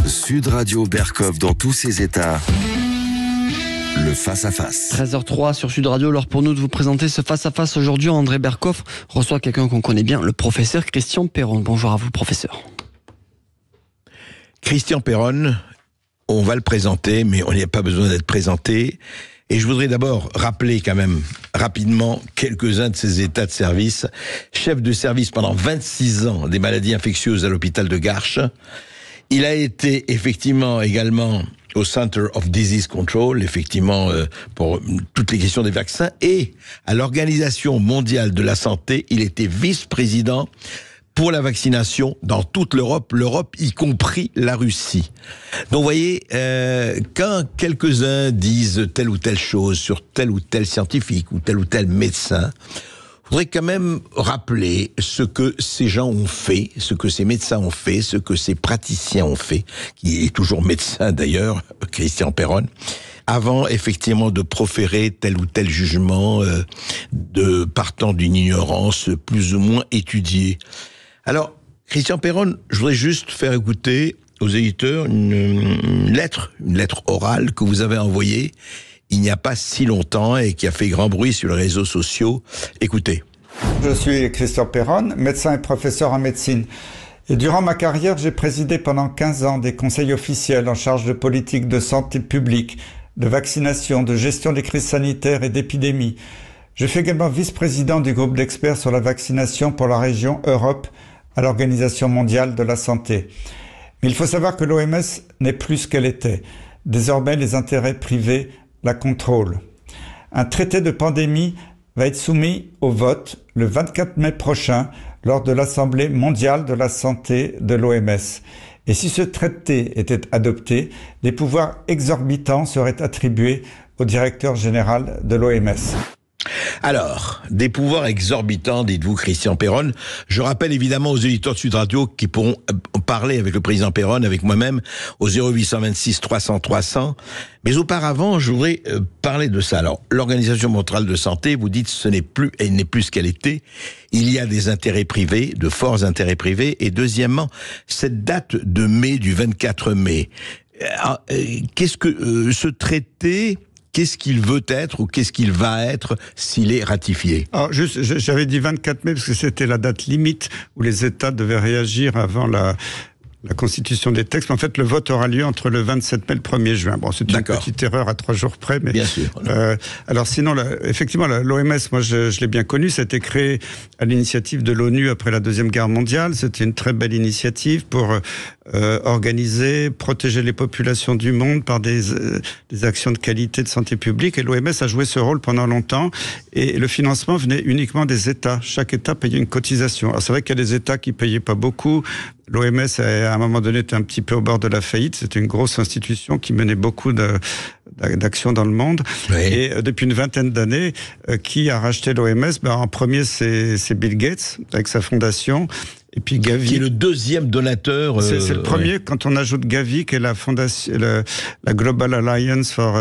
Sud Radio Berkov dans tous ses états. Le face-à-face. 13h03 sur Sud Radio, l'heure pour nous de vous présenter ce face-à-face. Aujourd'hui, André Berkov reçoit quelqu'un qu'on connaît bien, le professeur Christian Perron. Bonjour à vous, professeur. Christian Perron, on va le présenter, mais on n'y a pas besoin d'être présenté. Et je voudrais d'abord rappeler quand même rapidement quelques-uns de ses états de service. Chef de service pendant 26 ans des maladies infectieuses à l'hôpital de Garches. Il a été effectivement également au Center of Disease Control, effectivement, pour toutes les questions des vaccins, et à l'Organisation mondiale de la santé, il était vice-président pour la vaccination dans toute l'Europe, y compris la Russie. Donc, vous voyez, quand quelques-uns disent telle ou telle chose sur tel ou tel scientifique ou tel médecin, je voudrais quand même rappeler ce que ces gens ont fait, ce que ces médecins ont fait, ce que ces praticiens ont fait, qui est toujours médecin d'ailleurs, Christian Perron, avant effectivement de proférer tel ou tel jugement, partant d'une ignorance plus ou moins étudiée. Alors, Christian Perron, je voudrais juste faire écouter aux éditeurs une lettre orale que vous avez envoyée il n'y a pas si longtemps et qui a fait grand bruit sur les réseaux sociaux. Écoutez. Je suis Christian Perron, médecin et professeur en médecine. Et durant ma carrière, j'ai présidé pendant 15 ans des conseils officiels en charge de politique de santé publique, de vaccination, de gestion des crises sanitaires et d'épidémies. Je fais également vice-président du groupe d'experts sur la vaccination pour la région Europe à l'Organisation mondiale de la santé. Mais il faut savoir que l'OMS n'est plus ce qu'elle était. Désormais, les intérêts privés la contrôle. Un traité de pandémie va être soumis au vote le 24 mai prochain lors de l'Assemblée mondiale de la santé de l'OMS. Et si ce traité était adopté, des pouvoirs exorbitants seraient attribués au directeur général de l'OMS. Alors, des pouvoirs exorbitants, dites-vous, Christian Perron. Je rappelle évidemment aux éditeurs de Sud Radio qui pourront parler avec le président Perron, avec moi-même, au 0826 300 300. Mais auparavant, je voudrais parler de ça. Alors, l'Organisation mondiale de santé, vous dites, elle n'est plus ce qu'elle était. Il y a des intérêts privés, de forts intérêts privés. Et deuxièmement, cette date de mai, du 24 mai, qu'est-ce que ce traité... Qu'est-ce qu'il veut être ou qu'est-ce qu'il va être s'il est ratifié? Alors juste, j'avais dit 24 mai parce que c'était la date limite où les États devaient réagir avant la constitution des textes. En fait, le vote aura lieu entre le 27 mai et le 1er juin. Bon, c'est une petite erreur à 3 jours près. Mais, bien sûr. Alors sinon, effectivement, l'OMS, moi je l'ai bien connu, ça a été créé à l'initiative de l'ONU après la Deuxième Guerre mondiale. C'était une très belle initiative pour organiser, protéger les populations du monde par des actions de qualité de santé publique. Et l'OMS a joué ce rôle pendant longtemps. Et le financement venait uniquement des États. Chaque État payait une cotisation. Alors c'est vrai qu'il y a des États qui payaient pas beaucoup. L'OMS, à un moment donné, était un petit peu au bord de la faillite. C'était une grosse institution qui menait beaucoup d'actions dans le monde. Oui. Et depuis une vingtaine d'années, qui a racheté l'OMS? En premier, c'est Bill Gates, avec sa fondation. Et puis Gavi, qui est le deuxième donateur. C'est le premier, quand on ajoute Gavi, qui est la fondation, la Global Alliance for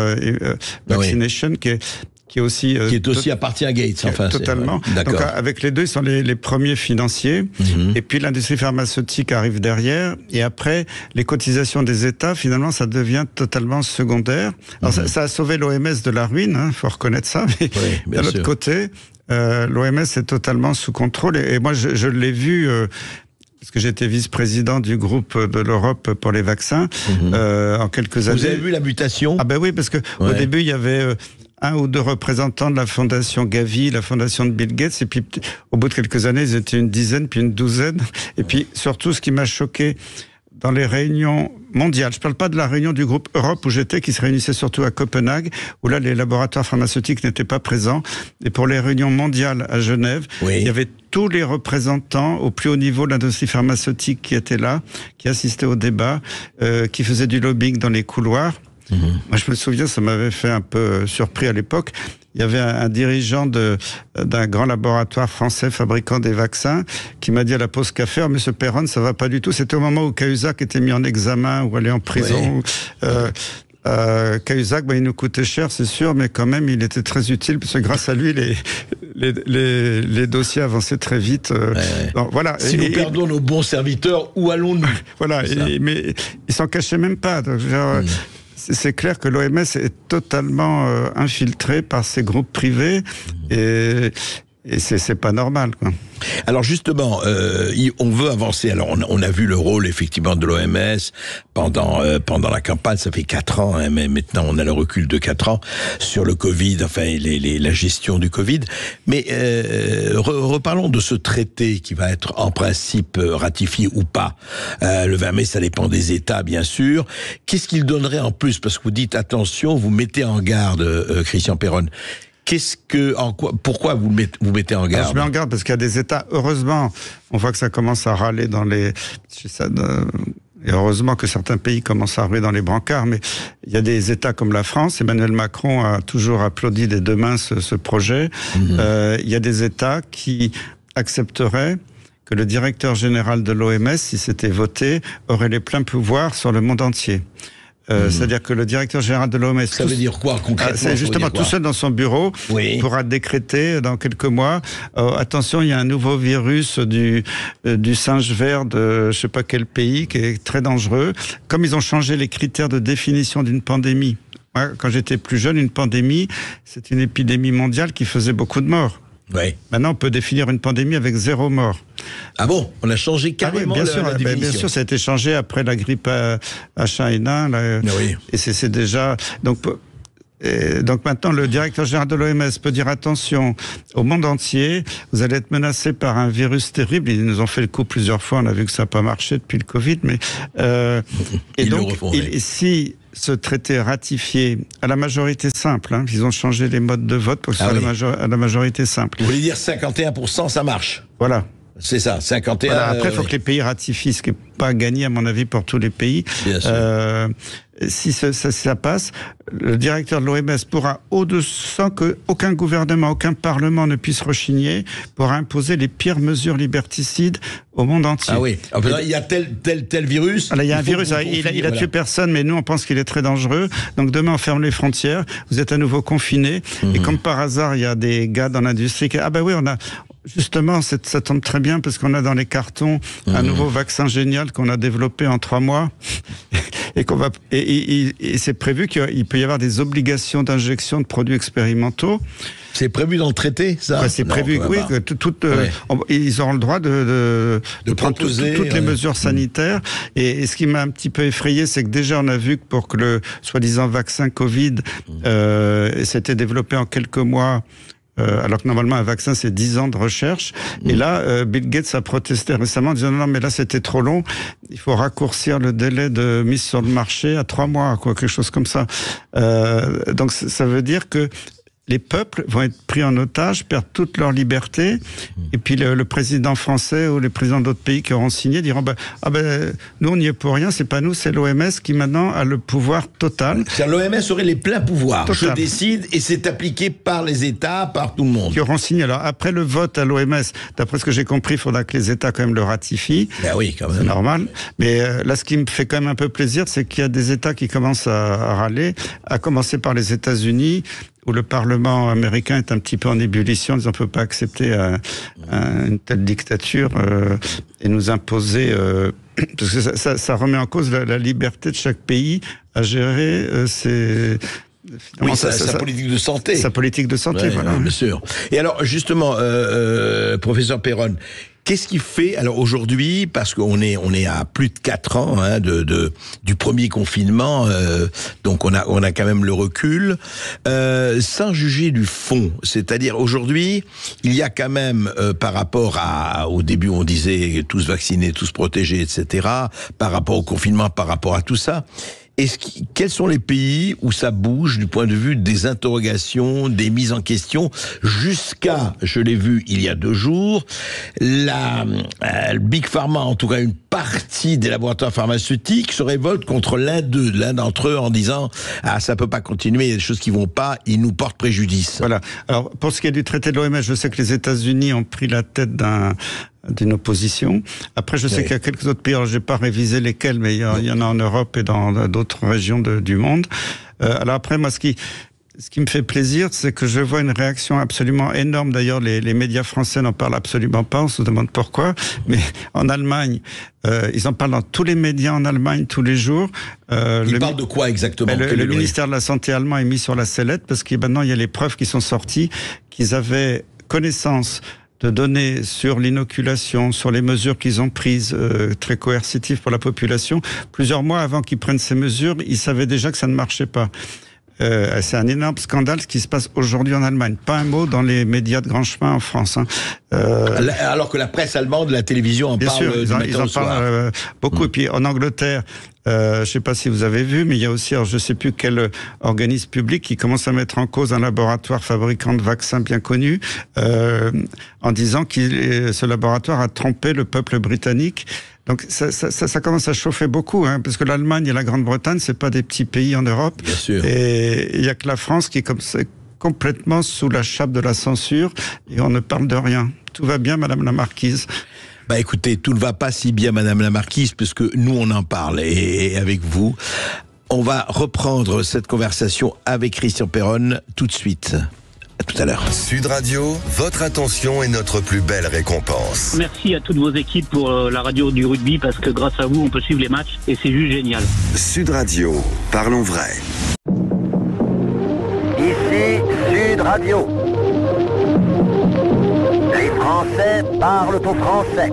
Vaccination, qui est aussi appartient à Gates, enfin. Totalement. D'accord. Donc, avec les deux, ils sont les premiers financiers. Mm-hmm. Et puis, l'industrie pharmaceutique arrive derrière. Et après, les cotisations des États, finalement, ça devient totalement secondaire. Alors, ça a sauvé l'OMS de la ruine, hein, faut reconnaître ça. Mais d'un autre côté, l'OMS est totalement sous contrôle. Et moi, je l'ai vu, parce que j'étais vice-président du groupe de l'Europe pour les vaccins, en quelques années. Vous avez vu la mutation? Ah ben oui, parce que au début, il y avait un ou deux représentants de la fondation Gavi, la fondation de Bill Gates, et puis au bout de quelques années, ils étaient une dizaine, puis une douzaine. Et puis surtout, ce qui m'a choqué dans les réunions mondiales, je ne parle pas de la réunion du groupe Europe où j'étais, qui se réunissait surtout à Copenhague, où là, les laboratoires pharmaceutiques n'étaient pas présents. Et pour les réunions mondiales à Genève, il y avait tous les représentants au plus haut niveau de l'industrie pharmaceutique qui étaient là, qui assistaient au débat, qui faisaient du lobbying dans les couloirs. Moi, je me souviens, ça m'avait fait un peu surpris à l'époque. Il y avait un dirigeant d'un grand laboratoire français fabricant des vaccins qui m'a dit à la pause café, « Monsieur Perron, ça va pas du tout. » C'était au moment où Cahuzac était mis en examen ou allé en prison. Cahuzac, il nous coûtait cher, c'est sûr, mais quand même, il était très utile, parce que grâce à lui, les dossiers avançaient très vite. Donc, voilà. Si nous perdons nos bons serviteurs, où allons-nous? Voilà, mais il s'en cachait même pas. Donc, c'est clair que l'OMS est totalement infiltrée par ces groupes privés, et c'est pas normal, quoi. Alors justement, on veut avancer. Alors on a vu le rôle effectivement de l'OMS pendant la campagne. Ça fait 4 ans, hein, mais maintenant on a le recul de 4 ans sur le Covid, enfin la gestion du Covid. Mais reparlons de ce traité qui va être en principe ratifié ou pas. Le 20 mai, ça dépend des États, bien sûr. Qu'est-ce qu'il donnerait en plus? Parce que vous dites attention, vous mettez en garde, Christian Perron. Pourquoi vous mettez en garde? Je mets en garde parce qu'il y a des États, heureusement, on voit que ça commence à râler dans les... Et heureusement que certains pays commencent à ruer dans les brancards, mais il y a des États comme la France. Emmanuel Macron a toujours applaudi des deux mains ce projet. Il y a des États qui accepteraient que le directeur général de l'OMS, si c'était voté, aurait les pleins pouvoirs sur le monde entier. C'est-à-dire que le directeur général de l'OMS... Ça veut dire quoi concrètement? C'est justement tout seul dans son bureau, pourra décréter dans quelques mois, attention, il y a un nouveau virus du singe vert de je sais pas quel pays qui est très dangereux. Comme ils ont changé les critères de définition d'une pandémie. Moi, quand j'étais plus jeune, une pandémie, c'est une épidémie mondiale qui faisait beaucoup de morts. Oui. Maintenant, on peut définir une pandémie avec 0 mort. Ah bon? On a changé carrément bien la définition. Bien sûr, ça a été changé après la grippe H1N1. Et c'est déjà... Donc maintenant, le directeur général de l'OMS peut dire attention, au monde entier, vous allez être menacé par un virus terrible. Ils nous ont fait le coup plusieurs fois, on a vu que ça n'a pas marché depuis le Covid. Mais si ce traité est ratifié à la majorité simple, hein, ils ont changé les modes de vote pour que ce soit à la majorité simple. Vous voulez dire 51%, ça marche? Voilà. C'est ça, 51%. Voilà, après, il faut que les pays ratifient, ce qui n'est pas gagné, à mon avis, pour tous les pays. Bien sûr. Si ça passe, le directeur de l'OMS pourra, sans qu'aucun gouvernement, aucun parlement ne puisse rechigner, pourra imposer les pires mesures liberticides au monde entier. Ah oui, il y a tel virus. Alors, il y a un virus, il a tué personne, mais nous, on pense qu'il est très dangereux. Donc demain, on ferme les frontières, vous êtes à nouveau confinés, et comme par hasard, il y a des gars dans l'industrie qui... Ah ben oui, justement, ça tombe très bien parce qu'on a dans les cartons un nouveau vaccin génial qu'on a développé en 3 mois et c'est prévu qu'il peut y avoir des obligations d'injection de produits expérimentaux. C'est prévu dans le traité, ça? C'est prévu, oui. Ils auront le droit de prendre toutes les mesures sanitaires. Et ce qui m'a un petit peu effrayé, c'est que déjà, on a vu que pour que le soi-disant vaccin Covid s'était développé en quelques mois, alors que normalement un vaccin c'est 10 ans de recherche. Et là, Bill Gates a protesté récemment en disant non mais là c'était trop long, il faut raccourcir le délai de mise sur le marché à 3 mois, quelque chose comme ça. Donc ça veut dire que les peuples vont être pris en otage, perdre toute leur liberté, et puis le président français ou les présidents d'autres pays qui auront signé diront nous on n'y est pour rien, c'est pas nous, c'est l'OMS qui maintenant a le pouvoir total. L'OMS aurait les pleins pouvoirs. Total. Je décide et c'est appliqué par les États, par tout le monde. Qui auront signé. Alors après le vote à l'OMS, d'après ce que j'ai compris, il faudra que les États quand même le ratifient. Ben oui, quand même. C'est normal. Mais là, ce qui me fait quand même un peu plaisir, c'est qu'il y a des États qui commencent à râler, à commencer par les États-Unis, où le Parlement américain est un petit peu en ébullition, disant on ne peut pas accepter une telle dictature et nous imposer... parce que ça remet en cause la liberté de chaque pays à gérer sa politique de santé. Sa politique de santé, voilà. Bien sûr. Et alors, justement, professeur Perron, qu'est-ce qui fait, alors aujourd'hui, parce qu'on est à plus de 4 ans du premier confinement, donc on a quand même le recul, sans juger du fond, c'est-à-dire aujourd'hui, il y a quand même, par rapport au début on disait tous vaccinés, tous protégés, etc., par rapport au confinement, par rapport à tout ça, quels sont les pays où ça bouge du point de vue des interrogations, des mises en question, jusqu'à, je l'ai vu il y a 2 jours, le Big Pharma, en tout cas une partie des laboratoires pharmaceutiques, se révolte contre l'un d'entre eux en disant « Ah, ça peut pas continuer, il y a des choses qui vont pas, ils nous portent préjudice. » Voilà. Alors, pour ce qui est du traité de l'OMS, je sais que les États-Unis ont pris la tête d'une opposition. Après, je sais qu'il y a quelques autres pays, alors je n'ai pas révisé lesquels, mais il y en a en Europe et dans d'autres régions du monde. Alors après, moi, ce qui me fait plaisir, c'est que je vois une réaction absolument énorme. D'ailleurs, les médias français n'en parlent absolument pas. On se demande pourquoi. Mais en Allemagne, ils en parlent dans tous les médias en Allemagne tous les jours. Ils parlent de quoi exactement? Le ministère de la Santé allemand est mis sur la sellette parce que maintenant, il y a les preuves qui sont sorties qu'ils avaient connaissance de données sur l'inoculation, sur les mesures qu'ils ont prises, très coercitives pour la population. Plusieurs mois avant qu'ils prennent ces mesures, ils savaient déjà que ça ne marchait pas. C'est un énorme scandale ce qui se passe aujourd'hui en Allemagne. Pas un mot dans les médias de grand chemin en France. Alors que la presse allemande, la télévision en bien parle. Sûr, ils en parlent beaucoup. Et puis en Angleterre, je ne sais pas si vous avez vu, mais il y a aussi, alors je ne sais plus quel organisme public qui commence à mettre en cause un laboratoire fabricant de vaccins bien connu, en disant que ce laboratoire a trompé le peuple britannique. Donc ça commence à chauffer beaucoup, parce que l'Allemagne et la Grande-Bretagne, c'est pas des petits pays en Europe. Bien sûr. Et il y a que la France qui est comme ça, complètement sous la chape de la censure, et on ne parle de rien. Tout va bien, Madame la Marquise. Bah écoutez, tout ne va pas si bien, Madame la Marquise, puisque nous on en parle et avec vous. On va reprendre cette conversation avec Christian Perron tout de suite. À tout à l'heure. Sud Radio, votre attention est notre plus belle récompense. Merci à toutes vos équipes pour la radio du rugby parce que grâce à vous, on peut suivre les matchs et c'est juste génial. Sud Radio, parlons vrai. Ici Sud Radio. Les Français parlent au français.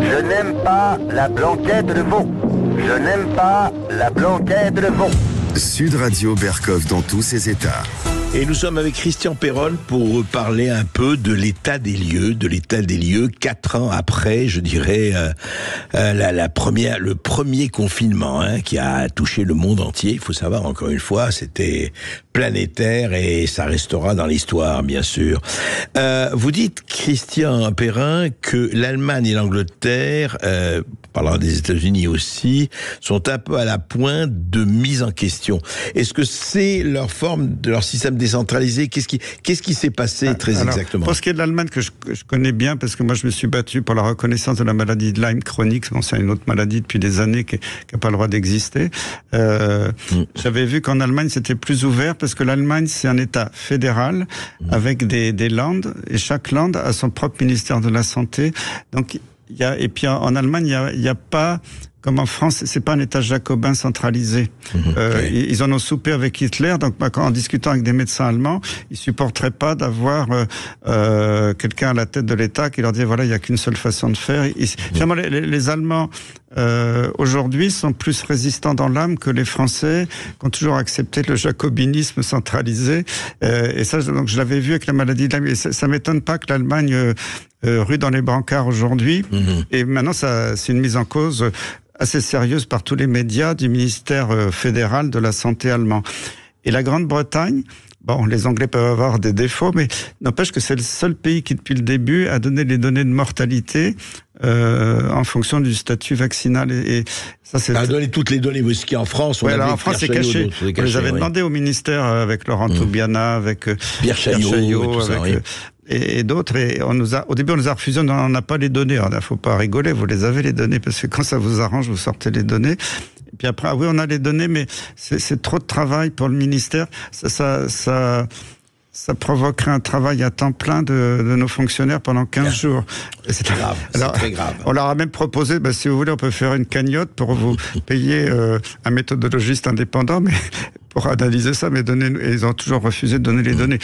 Je n'aime pas la blanquette de veau. Je n'aime pas la blanquette de veau. Sud Radio Bercoff dans tous ses états. Et nous sommes avec Christian Perron pour parler un peu de l'état des lieux, 4 ans après, je dirais, le premier confinement qui a touché le monde entier. Il faut savoir, encore une fois, c'était planétaire et ça restera dans l'histoire, bien sûr. Vous dites, Christian Perron, que l'Allemagne et l'Angleterre, parlant des États-Unis aussi, sont un peu à la pointe de mise en question. Est-ce que c'est leur forme de leur système décentralisé? Qu'est-ce qui s'est passé exactement? Pour ce qui est de l'Allemagne, que je connais bien, parce que moi je me suis battu pour la reconnaissance de la maladie de Lyme chronique, bon, c'est une autre maladie depuis des années qui n'a pas le droit d'exister. J'avais vu qu'en Allemagne c'était plus ouvert, parce que l'Allemagne c'est un État fédéral avec des landes, et chaque lande a son propre ministère de la Santé. Donc et puis en Allemagne il y a pas, comme en France, c'est pas un État jacobin centralisé. Ils en ont soupé avec Hitler, donc en discutant avec des médecins allemands, ils supporteraient pas d'avoir quelqu'un à la tête de l'État qui leur disait voilà, il y a qu'une seule façon de faire. Finalement, les Allemands aujourd'hui sont plus résistants dans l'âme que les Français, qui ont toujours accepté le jacobinisme centralisé. Et ça, donc je l'avais vu avec la maladie de Lyme. Et ça m'étonne pas que l'Allemagne rue dans les brancards aujourd'hui. Et maintenant, c'est une mise en cause assez sérieuse par tous les médias du ministère fédéral de la santé allemand. Et la Grande-Bretagne, bon, les Anglais peuvent avoir des défauts, mais n'empêche que c'est le seul pays qui, depuis le début, a donné les données de mortalité en fonction du statut vaccinal. Et ça, c'est... A donné toutes les données, ce qui en France, en France, c'est caché. On les avait demandé au ministère avec Laurent Toubiana, avec Pierre Chaillot, et d'autres, et au début on nous a refusé, on n'a pas les données. Alors, il faut pas rigoler, vous les avez les données, parce que quand ça vous arrange, vous sortez les données. Et puis après, oui, on a les données, mais c'est trop de travail pour le ministère. Ça provoquerait un travail à temps plein de nos fonctionnaires pendant 15 jours. Et c'est grave. Alors, c'est très grave. On leur a même proposé, si vous voulez, on peut faire une cagnotte pour vous payer un méthodologiste indépendant, mais pour analyser ça, mes données, et ils ont toujours refusé de donner les données.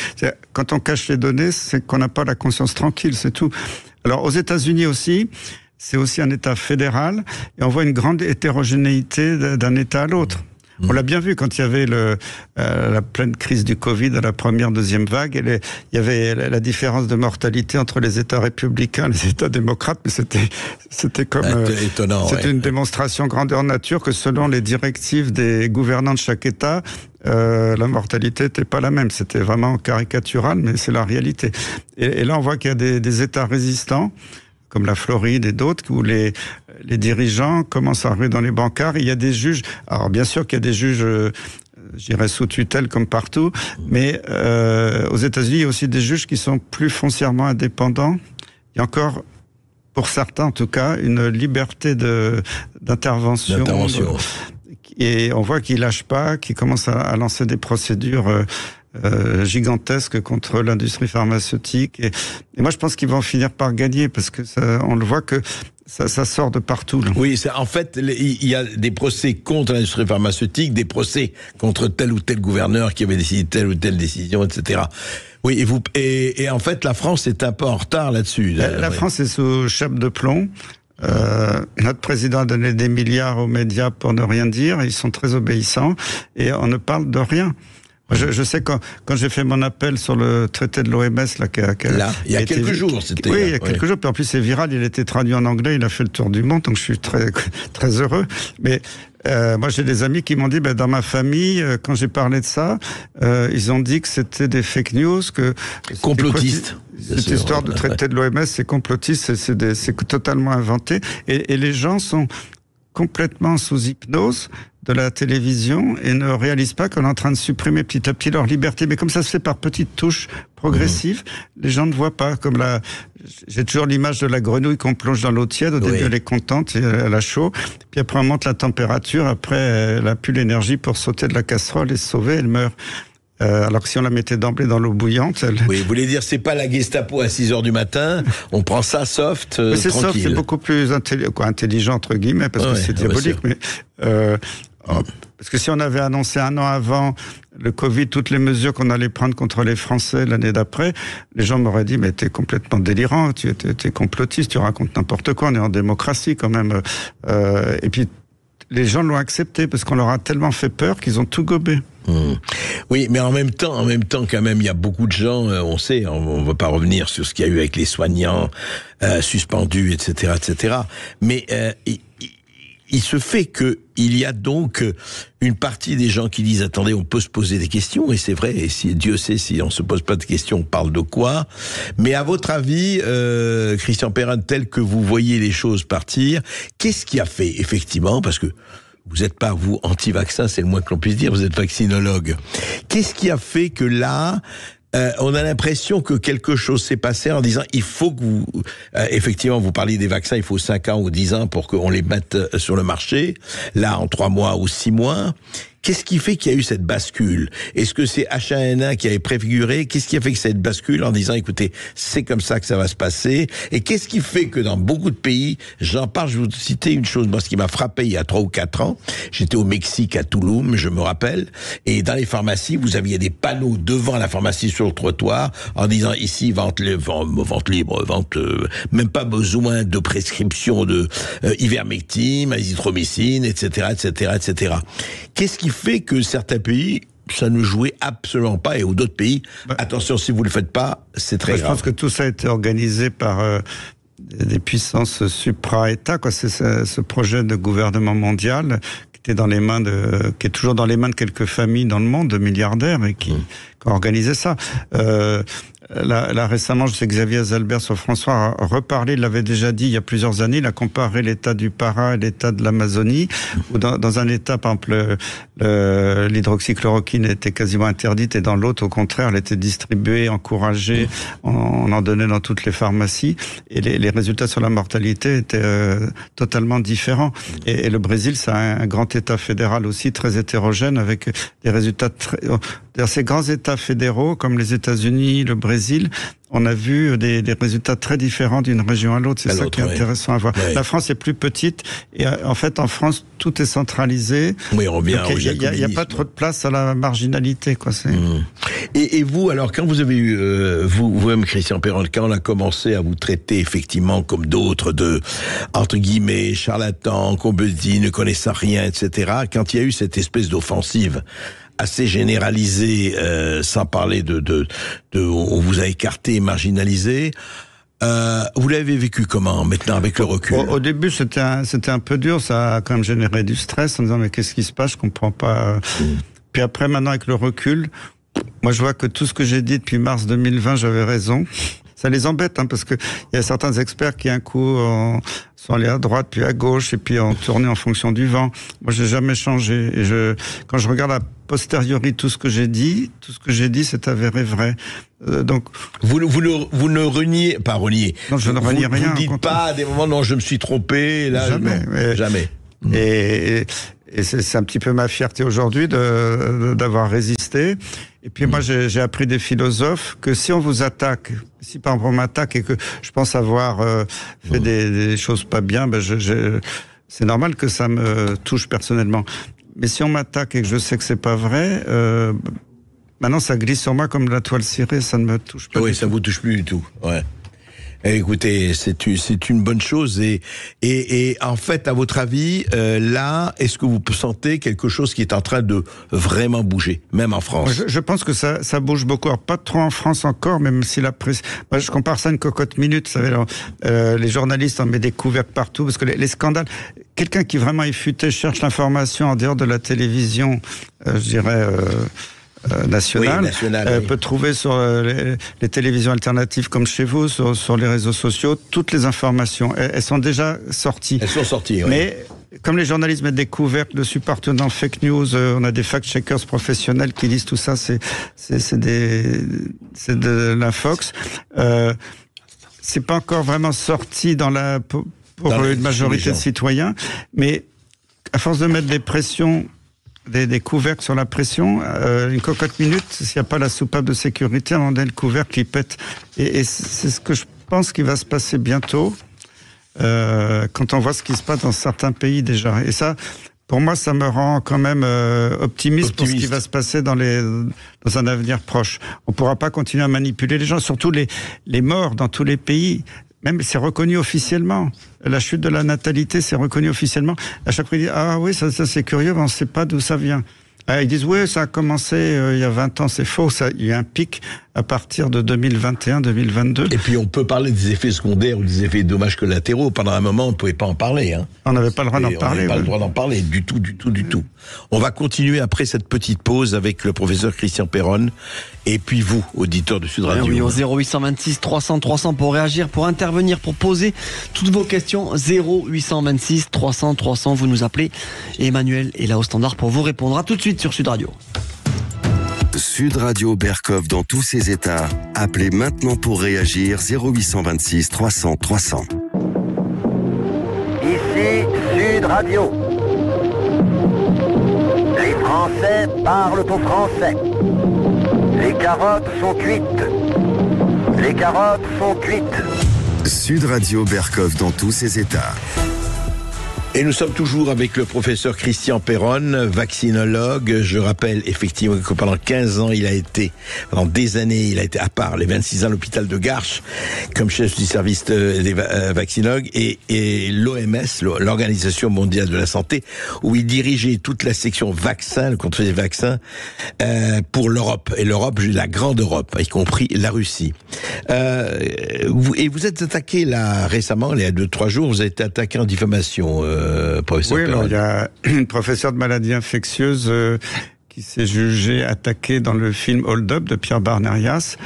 Quand on cache les données, c'est qu'on n'a pas la conscience tranquille, c'est tout. Alors, aux États-Unis aussi, c'est aussi un État fédéral, et on voit une grande hétérogénéité d'un État à l'autre. On l'a bien vu quand il y avait la pleine crise du Covid à la première, deuxième vague. Il y avait la différence de mortalité entre les États républicains et les États démocrates, mais c'était comme étonnant. C'était une démonstration grandeur nature que selon les directives des gouvernants de chaque État, la mortalité n'était pas la même. C'était vraiment caricatural, mais c'est la réalité. Et là, on voit qu'il y a des États résistants, comme la Floride et d'autres, où les dirigeants commencent à ruer dans les brancards. Il y a des juges, alors bien sûr qu'il y a des juges, je dirais sous tutelle comme partout, mais aux États-Unis, il y a aussi des juges qui sont plus foncièrement indépendants. Il y a encore pour certains en tout cas, une liberté d'intervention. Et on voit qu'ils lâchent pas, qu'ils commencent à lancer des procédures gigantesques contre l'industrie pharmaceutique. Et moi, je pense qu'ils vont finir par gagner parce que on le voit que ça sort de partout. Là. Oui, en fait, il y a des procès contre l'industrie pharmaceutique, des procès contre tel ou tel gouverneur qui avait décidé telle ou telle décision, etc. Oui, et en fait, la France est un peu en retard là-dessus. La France est sous chape de plomb. Notre président a donné des milliards aux médias pour ne rien dire. Ils sont très obéissants et on ne parle de rien. Je sais quand j'ai fait mon appel sur le traité de l'OMS il y a quelques jours, c'était. Oui, il y a quelques jours. Puis en plus c'est viral. Il a été traduit en anglais. Il a fait le tour du monde. Donc je suis très très heureux. Mais moi j'ai des amis qui m'ont dit, dans ma famille, quand j'ai parlé de ça, ils ont dit que c'était des fake news, que complotistes. Cette histoire de traité de l'OMS, c'est complotiste, c'est totalement inventé. Et les gens sont complètement sous hypnose de la télévision et ne réalisent pas qu'on est en train de supprimer petit à petit leur liberté. Mais comme ça se fait par petites touches progressives, les gens ne voient pas. J'ai toujours l'image de la grenouille qu'on plonge dans l'eau tiède. Au début, elle est contente, elle a chaud. Puis après, on monte la température. Après, elle a plus l'énergie pour sauter de la casserole et se sauver. Elle meurt. Alors que si on la mettait d'emblée dans l'eau bouillante... Oui, vous voulez dire, c'est pas la Gestapo à 6h du matin, on prend ça soft, mais c'est tranquille. Soft, c'est beaucoup plus intelligent, entre guillemets, parce que c'est diabolique, mais... parce que si on avait annoncé 1 an avant le Covid, toutes les mesures qu'on allait prendre contre les Français l'année d'après, les gens m'auraient dit, mais t'es complètement délirant, t'es complotiste, tu racontes n'importe quoi, on est en démocratie quand même. Et puis, les gens l'ont accepté, parce qu'on leur a tellement fait peur qu'ils ont tout gobé. Oui, mais en même temps, quand même, il y a beaucoup de gens, on sait, on ne va pas revenir sur ce qu'il y a eu avec les soignants suspendus, etc., etc. Mais il se fait que il y a donc une partie des gens qui disent, attendez, on peut se poser des questions, et c'est vrai, et Dieu sait, si on se pose pas de questions, on parle de quoi. Mais à votre avis, Christian Perrin, tel que vous voyez les choses partir, qu'est-ce qui a fait, effectivement, parce que vous n'êtes pas, vous, anti-vaccin, c'est le moins que l'on puisse dire, vous êtes vaccinologue. Qu'est-ce qui a fait que là, on a l'impression que quelque chose s'est passé en disant, il faut que vous... effectivement, vous parliez des vaccins, il faut 5 ans ou 10 ans pour qu'on les mette sur le marché. Là, en 3 mois ou 6 mois... Qu'est-ce qui fait qu'il y a eu cette bascule? Est-ce que c'est H1N1 qui avait préfiguré? Qu'est-ce qui a fait que cette bascule en disant, écoutez, c'est comme ça que ça va se passer? Et qu'est-ce qui fait que dans beaucoup de pays, j'en parle, je vais vous citer une chose, moi, ce qui m'a frappé il y a 3 ou 4 ans, j'étais au Mexique, à Tulum, je me rappelle, et dans les pharmacies, vous aviez des panneaux devant la pharmacie sur le trottoir, en disant, ici, vente libre, même pas besoin de prescription de ivermectine, azithromycine, etc., etc., etc. Qu'est-ce qui fait que certains pays, ça ne jouait absolument pas, et d'autres pays, attention, si vous ne le faites pas, c'est très grave. Je pense que tout ça a été organisé par des puissances supra-État, quoi. C'est ce projet de gouvernement mondial qui est toujours dans les mains de quelques familles dans le monde, de milliardaires, et qui ont organisé ça. Là, récemment, je sais que Xavier Zalbert sur François a reparlé, il l'avait déjà dit il y a plusieurs années, il a comparé l'état du Pará et l'état de l'Amazonie, où dans un état, par exemple, l'hydroxychloroquine était quasiment interdite, et dans l'autre, au contraire, elle était distribuée, encouragée, on en donnait dans toutes les pharmacies, et les résultats sur la mortalité étaient totalement différents. Et le Brésil, c'est un grand état fédéral aussi très hétérogène, avec des résultats ces grands états fédéraux, comme les États-Unis, le Brésil, on a vu des résultats très différents d'une région à l'autre. C'est ça qui est intéressant à voir. Oui. La France est plus petite, et en fait, en France, tout est centralisé. Oui, on revient au jacobinisme. Il n'y a pas trop de place à la marginalité, quoi. Et vous, alors, quand vous avez eu, vous-même, Christian Perrin, quand on a commencé à vous traiter, effectivement, comme d'autres entre guillemets, charlatans, qu'on peut dire, ne connaissant rien, etc., quand il y a eu cette espèce d'offensive assez généralisé, sans parler on vous a écarté et marginalisé. Vous l'avez vécu comment, maintenant, avec le recul? Au début, c'était un peu dur, ça a quand même généré du stress, en disant, mais qu'est-ce qui se passe, je comprends pas. Puis après, maintenant, avec le recul, moi, je vois que tout ce que j'ai dit depuis mars 2020, j'avais raison. ça les embête, parce que il y a certains experts qui un coup sont allés à droite puis à gauche et puis ont tourné en fonction du vent. Moi, j'ai jamais changé. Et quand je regarde a posteriori tout ce que j'ai dit s'est avéré vrai. Donc vous ne reniez pas renier. Non, je ne renie rien. Vous dites pas à des moments non, je me suis trompé. Là, jamais. Et c'est un petit peu ma fierté aujourd'hui d'avoir résisté. Et puis moi, j'ai appris des philosophes que si on vous attaque, si par exemple on m'attaque et que je pense avoir fait des choses pas bien, c'est normal que ça me touche personnellement. Mais si on m'attaque et que je sais que c'est pas vrai, maintenant ça glisse sur moi comme de la toile cirée, ça ne me touche pas. Oui, ça vous touche plus du tout. Ouais. Écoutez, c'est une bonne chose et en fait, à votre avis, là, est-ce que vous sentez quelque chose qui est en train de vraiment bouger, même en France? Je pense que ça bouge beaucoup. Alors, pas trop en France encore, même si la presse. Moi, je compare ça à une cocotte minute. Vous savez, les journalistes en mettent des couvercles partout parce que les scandales. Quelqu'un qui vraiment est futé cherche l'information en dehors de la télévision, je dirais. Nationale, peut trouver sur les télévisions alternatives comme chez vous, sur les réseaux sociaux, toutes les informations. Elles sont déjà sorties. Elles sont sorties, oui. Mais comme les journalistes mettent des couvercles dessus partout dans fake news, on a des fact-checkers professionnels qui lisent tout ça, c'est de l'infox. C'est pas encore vraiment sorti pour une majorité de citoyens, mais à force de mettre des pressions, des couvercles sur la pression, une cocotte minute, s'il n'y a pas la soupape de sécurité, à un moment donné, le couvercle, il pète. Et c'est ce que je pense qu'il va se passer bientôt, quand on voit ce qui se passe dans certains pays déjà. Et ça, pour moi, ça me rend quand même optimiste pour ce qui va se passer dans un avenir proche. On ne pourra pas continuer à manipuler les gens, surtout les morts dans tous les pays. Même c'est reconnu officiellement. La chute de la natalité, c'est reconnu officiellement. À chaque fois, ils disent « Ah oui, ça c'est curieux, mais on ne sait pas d'où ça vient. » Ils disent « Oui, ça a commencé il y a 20 ans, c'est faux. Il y a un pic à partir de 2021-2022. » Et puis on peut parler des effets secondaires ou des effets dommages collatéraux. Pendant un moment, on ne pouvait pas en parler. On n'avait pas le droit d'en parler. On n'avait pas le droit d'en parler du tout. On va continuer après cette petite pause avec le professeur Christian Perron. Et puis vous, auditeurs de Sud Radio. Oui, au 0826 300 300 pour réagir, pour intervenir, pour poser toutes vos questions. 0826 300 300, vous nous appelez. Et Emmanuel est là au standard pour vous répondre. À tout de suite sur Sud Radio. Sud Radio Berkov dans tous ses états. Appelez maintenant pour réagir 0826 300 300. Ici Sud Radio. Les Français parlent au français. Les carottes sont cuites. Les carottes sont cuites. Sud Radio Berkov dans tous ses états. Et nous sommes toujours avec le professeur Christian Perron, vaccinologue. Je rappelle effectivement que pendant 15 ans, pendant des années, il a été à part les 26 ans à l'hôpital de Garches, comme chef du service des vaccinologues, et l'OMS, l'Organisation mondiale de la santé, où il dirigeait toute la section vaccins, le contrôle des vaccins, pour l'Europe. Et l'Europe, la grande Europe, y compris la Russie. Et vous êtes attaqué là récemment, il y a 2-3 jours, vous avez été attaqué en diffamation, professeur Perron. Oui, alors il y a une professeure de maladies infectieuses qui s'est jugée attaquée dans le film Hold Up de Pierre Barnerias.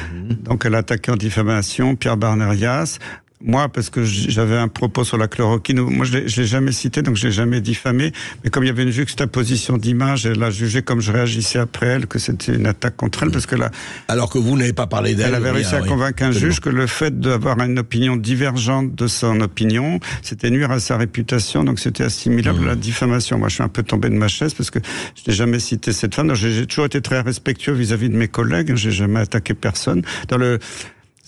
Donc elle a attaqué en diffamation Pierre Barnerias. Moi, parce que j'avais un propos sur la chloroquine, moi je l'ai jamais cité, donc je l'ai jamais diffamé. Mais comme il y avait une juxtaposition d'images, elle a jugé, comme je réagissais après elle, que c'était une attaque contre elle, parce que là. Alors que vous n'avez pas parlé d'elle. Elle avait réussi à convaincre un juge que le fait d'avoir une opinion divergente de son opinion, c'était nuire à sa réputation, donc c'était assimilable à la diffamation. Moi, je suis un peu tombé de ma chaise parce que je n'ai jamais cité cette femme. J'ai toujours été très respectueux vis-à-vis de mes collègues. J'ai jamais attaqué personne.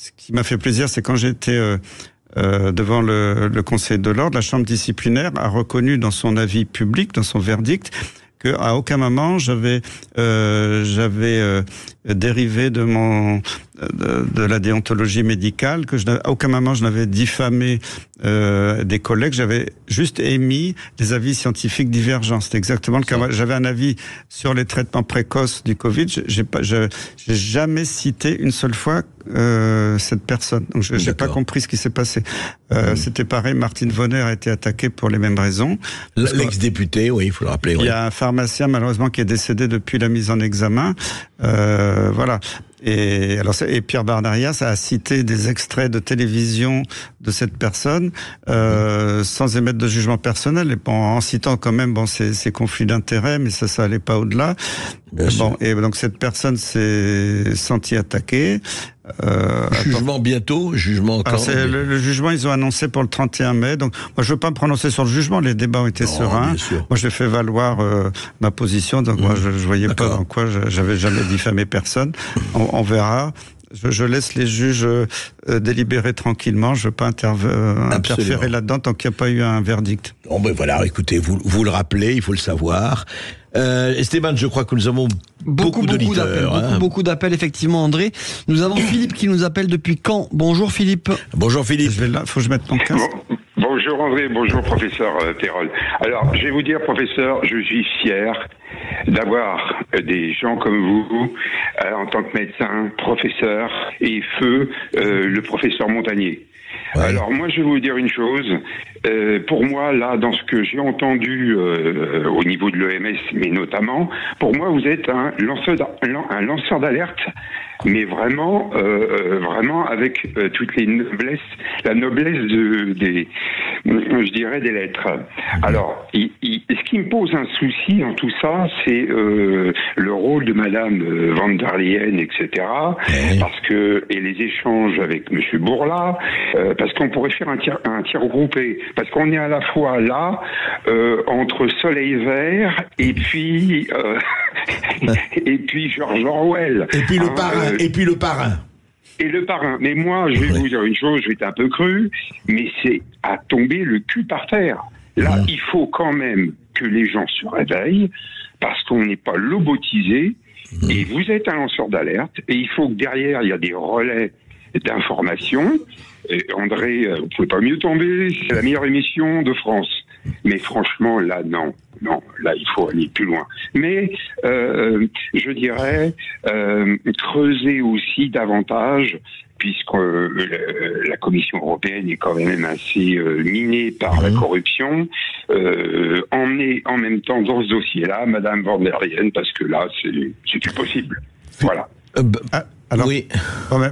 Ce qui m'a fait plaisir, c'est quand j'étais devant le Conseil de l'ordre, la Chambre disciplinaire a reconnu dans son avis public, dans son verdict, qu'à aucun moment j'avais dérivé de la déontologie médicale, à aucun moment je n'avais diffamé des collègues, j'avais juste émis des avis scientifiques divergents. C'était exactement le cas. J'avais un avis sur les traitements précoces du Covid. J'ai jamais cité une seule fois cette personne. Donc j'ai pas compris ce qui s'est passé. C'était pareil. Martine Vonner a été attaquée pour les mêmes raisons. L'ex-député, oui, il faut le rappeler. Il y a un pharmacien malheureusement qui est décédé depuis la mise en examen. Voilà. Et Pierre Bardarias a cité des extraits de télévision de cette personne sans émettre de jugement personnel, et en citant quand même ses conflits d'intérêts, mais ça allait pas au-delà. Et donc cette personne s'est sentie attaquée. Jugement bientôt, jugement quand? Le jugement, ils ont annoncé pour le 31 mai. Donc, moi, je veux pas me prononcer sur le jugement. Les débats ont été sereins. Moi, j'ai fait valoir ma position. Donc, moi, je voyais pas dans quoi j'avais jamais diffamé personne. On verra. Je laisse les juges délibérer tranquillement. Je veux pas interférer là-dedans tant qu'il n'y a pas eu un verdict. Bon, ben voilà, écoutez, vous le rappelez, il faut le savoir. Esteban, je crois que nous avons beaucoup d'auditeurs. Beaucoup d'appels, effectivement, André. Nous avons Philippe qui nous appelle depuis Caen. Bonjour Philippe. Bonjour Philippe. Faut que je mette mon casque. Bonjour André, bonjour professeur Terol. Alors, je vais vous dire, professeur, je suis fier d'avoir des gens comme vous en tant que médecin, professeur et le professeur Montagnier. Ouais. Alors moi je vais vous dire une chose, pour moi là dans ce que j'ai entendu au niveau de l'OMS mais notamment, pour moi vous êtes un lanceur d'alerte, mais vraiment avec toutes les noblesses, la noblesse je dirais des lettres. Alors ce qui me pose un souci dans tout ça, c'est le rôle de Madame van der Leyen, etc. Parce que et les échanges avec Monsieur Bourla. Parce qu'on pourrait faire un tir groupé, parce qu'on est à la fois là entre Soleil Vert et puis George Orwell. Et puis le parrain. Et le parrain. Mais moi, je vais vous dire une chose, je vais être un peu cru, mais c'est à tomber le cul par terre. Là, il faut quand même que les gens se réveillent, parce qu'on n'est pas lobotisé, et vous êtes un lanceur d'alerte, et il faut que derrière, il y a des relais d'information. Et André, vous pouvez pas mieux tomber, c'est la meilleure émission de France. Mais franchement, là, non, là, il faut aller plus loin. Mais, je dirais, creuser aussi davantage, puisque la Commission européenne est quand même assez minée par la corruption, emmener en même temps dans ce dossier-là Madame van der Leyen, parce que là, c'est plus possible. Voilà. Alors, oui.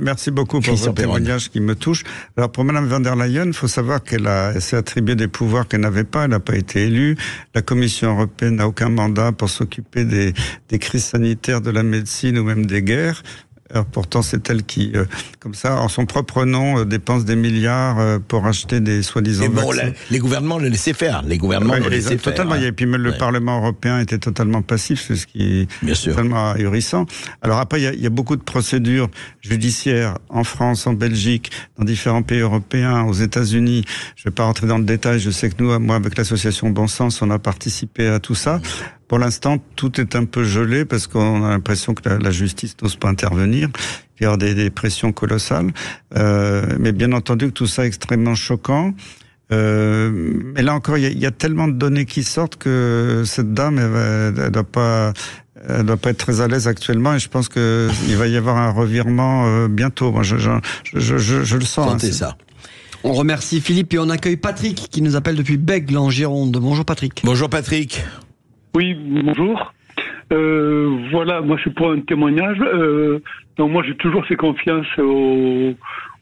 Merci beaucoup pour votre témoignage qui me touche. Alors, pour Madame van der Leyen, il faut savoir qu'elle s'est attribué des pouvoirs qu'elle n'avait pas. Elle n'a pas été élue. La Commission européenne n'a aucun mandat pour s'occuper des crises sanitaires, de la médecine ou même des guerres. Alors, pourtant, c'est elle qui, comme ça, en son propre nom, dépense des milliards pour acheter des soi-disant vaccins. Les gouvernements le laissaient faire. Les gouvernements le laissaient faire. Totalement. Et puis même le Parlement européen était totalement passif, c'est ce qui est totalement ahurissant. Alors après, il y a beaucoup de procédures judiciaires en France, en Belgique, dans différents pays européens, aux États-Unis. Je ne vais pas rentrer dans le détail. Je sais que nous, moi, avec l'association Bon Sens, on a participé à tout ça. Pour l'instant, tout est un peu gelé parce qu'on a l'impression que la justice n'ose pas intervenir. Il y a des pressions colossales. Mais bien entendu que tout ça est extrêmement choquant. Mais là encore, il y a tellement de données qui sortent que cette dame, elle doit pas être très à l'aise actuellement. Et je pense que il va y avoir un revirement bientôt. Moi, je le sens. Sentez ça. On remercie Philippe et on accueille Patrick qui nous appelle depuis Bègle en Gironde. Bonjour Patrick. Bonjour Patrick. Oui, bonjour. Voilà, moi je suis pour un témoignage. Donc moi j'ai toujours fait confiance au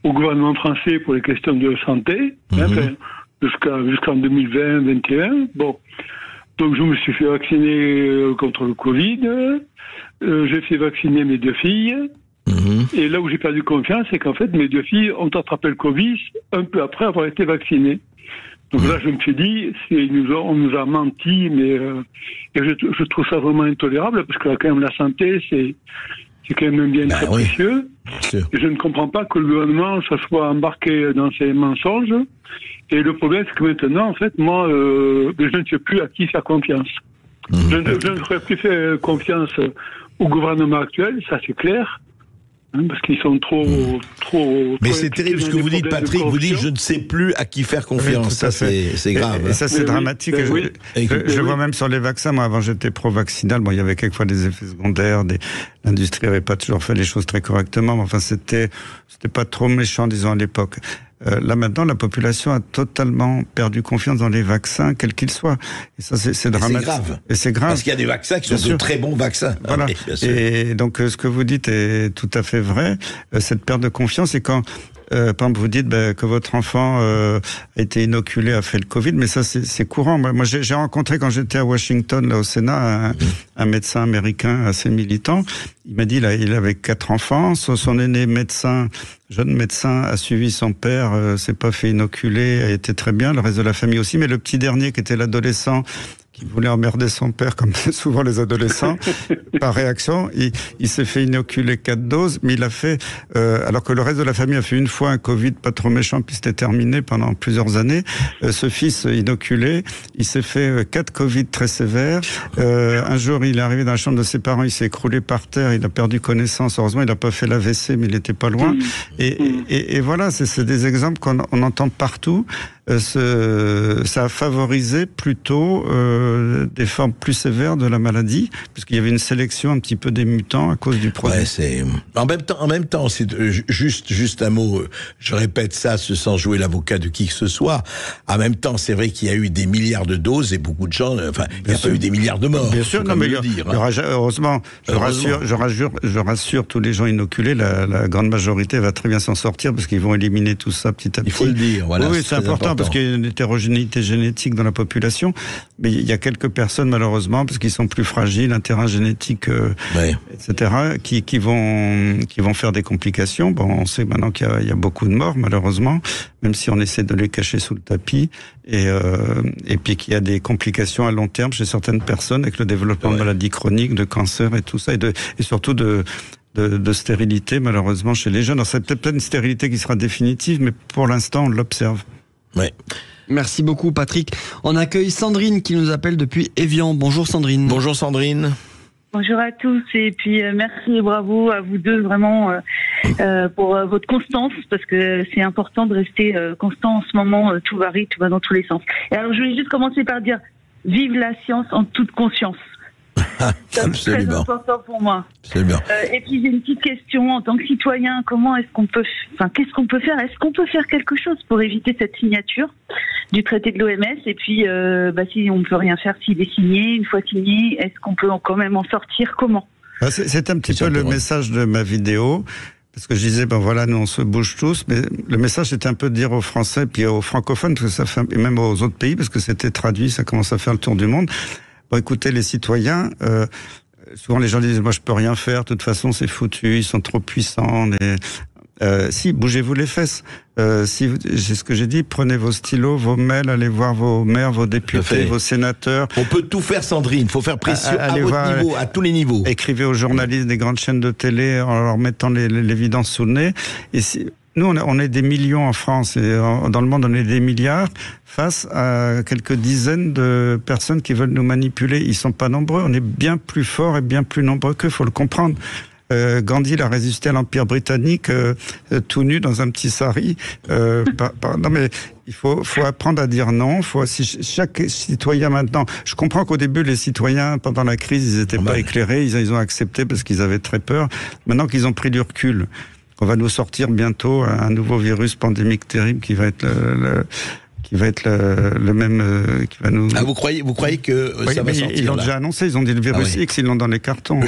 gouvernement français pour les questions de santé, jusqu'en 2020-2021. Bon, donc je me suis fait vacciner contre le Covid. J'ai fait vacciner mes deux filles. Et là où j'ai perdu confiance, c'est qu'en fait mes deux filles ont attrapé le Covid un peu après avoir été vaccinées. Donc là, je me suis dit, on nous a menti, mais et je trouve ça vraiment intolérable parce que quand même la santé, c'est quand même un bien très précieux. Et je ne comprends pas que le gouvernement se soit embarqué dans ces mensonges. Et le problème, c'est que maintenant, en fait, moi, je ne sais plus à qui faire confiance. Je ne ferai plus faire confiance au gouvernement actuel, ça c'est clair. Parce qu'ils sont trop. Mais c'est terrible ce que vous dites, Patrick. Vous dites, je ne sais plus à qui faire confiance. Ça, c'est grave. Et ça, c'est dramatique. Je vois même sur les vaccins. Moi, avant, j'étais pro-vaccinal. Bon, il y avait quelquefois des effets secondaires. L'industrie n'avait pas toujours fait les choses très correctement. Mais enfin, c'était pas trop méchant, disons, à l'époque. là maintenant, la population a totalement perdu confiance dans les vaccins, quels qu'ils soient. Et ça, c'est dramatique. C'est grave. Et c'est grave. Parce qu'il y a des vaccins qui sont de très bons vaccins. Voilà. Ah oui, bien sûr. Et donc, ce que vous dites est tout à fait vrai. Cette perte de confiance, c'est quand par exemple, vous dites que votre enfant a été inoculé, a fait le Covid, mais ça c'est courant. Moi j'ai rencontré quand j'étais à Washington, là au Sénat, un médecin américain assez militant. Il m'a dit, là, il avait 4 enfants. Son aîné médecin, jeune médecin, a suivi son père, s'est pas fait inoculer, a été très bien. Le reste de la famille aussi, mais le petit dernier qui était l'adolescent, qui voulait emmerder son père, comme souvent les adolescents, par réaction, il s'est fait inoculer 4 doses, mais il a fait, alors que le reste de la famille a fait une fois un Covid pas trop méchant, puis c'était terminé pendant plusieurs années. Ce fils inoculé, il s'est fait 4 Covid très sévères. Un jour, il est arrivé dans la chambre de ses parents, il s'est écroulé par terre, il a perdu connaissance. Heureusement, il n'a pas fait l'AVC, mais il était pas loin. Et voilà, c'est des exemples qu'on entend partout. Ça a favorisé plutôt des formes plus sévères de la maladie, puisqu'il y avait une sélection un petit peu des mutants à cause du produit. Ouais, c'est en même temps, c'est juste un mot. Je répète ça sans jouer l'avocat de qui que ce soit. En même temps, c'est vrai qu'il y a eu des milliards de doses et beaucoup de gens. Enfin, il n'y a pas eu des milliards de morts. Bien sûr, non, mais heureusement, je rassure tous les gens inoculés. La grande majorité va très bien s'en sortir parce qu'ils vont éliminer tout ça petit à petit. Il faut le dire. Voilà, oui, c'est important parce qu'il y a une hétérogénéité génétique dans la population, mais il y a quelques personnes malheureusement parce qu'ils sont plus fragiles, un terrain génétique, etc., qui vont faire des complications. Bon, on sait maintenant qu'il y a beaucoup de morts malheureusement, même si on essaie de les cacher sous le tapis, et puis qu'il y a des complications à long terme chez certaines personnes avec le développement de maladies chroniques, de cancer et tout ça, et surtout de stérilité malheureusement chez les jeunes. Alors c'est peut-être une stérilité qui sera définitive, mais pour l'instant on l'observe. Ouais. Merci beaucoup Patrick. On accueille Sandrine qui nous appelle depuis Évian. Bonjour Sandrine. Bonjour Sandrine. Bonjour à tous et puis merci et bravo à vous deux vraiment pour votre constance, parce que c'est important de rester constant en ce moment, tout varie, tout va dans tous les sens. Et alors je voulais juste commencer par dire vive la science en toute conscience. C'est très important pour moi. Absolument. Et puis j'ai une petite question en tant que citoyen, qu'est-ce qu'on peut faire? Est-ce qu'on peut faire quelque chose pour éviter cette signature du traité de l'OMS? Et puis si on ne peut rien faire s'il est signé, une fois signé, est-ce qu'on peut quand même en sortir? Comment? C'est un petit peu le message de ma vidéo. Parce que je disais, nous on se bouge tous, mais le message c'était un peu de dire aux Français, puis aux francophones, parce que ça fait, et même aux autres pays, parce que c'était traduit, ça commence à faire le tour du monde. Bon, écoutez, les citoyens, souvent les gens disent, moi je peux rien faire, de toute façon c'est foutu, ils sont trop puissants. Si, bougez-vous les fesses. C'est ce que j'ai dit, prenez vos stylos, vos mails, allez voir vos maires, vos députés, vos sénateurs. On peut tout faire, Sandrine, il faut faire pression à votre niveau, à tous les niveaux. Écrivez aux journalistes des grandes chaînes de télé en leur mettant l'évidence sous le nez. Et nous, on est des millions en France, et dans le monde, on est des milliards, face à quelques dizaines de personnes qui veulent nous manipuler. Ils sont pas nombreux, on est bien plus forts et bien plus nombreux qu'eux, faut le comprendre. Gandhi, il a résisté à l'Empire britannique tout nu dans un petit sari. Non mais il faut apprendre à dire non. Chaque citoyen maintenant. Je comprends qu'au début les citoyens pendant la crise ils étaient pas éclairés, ils ont accepté parce qu'ils avaient très peur. Maintenant qu'ils ont pris du recul, on va nous sortir bientôt un nouveau virus pandémique terrible qui va être le même qui va nous. Ah, vous croyez que ça va sortir? Ils l'ont déjà annoncé, ils ont dit le virus X, ils l'ont dans les cartons. Le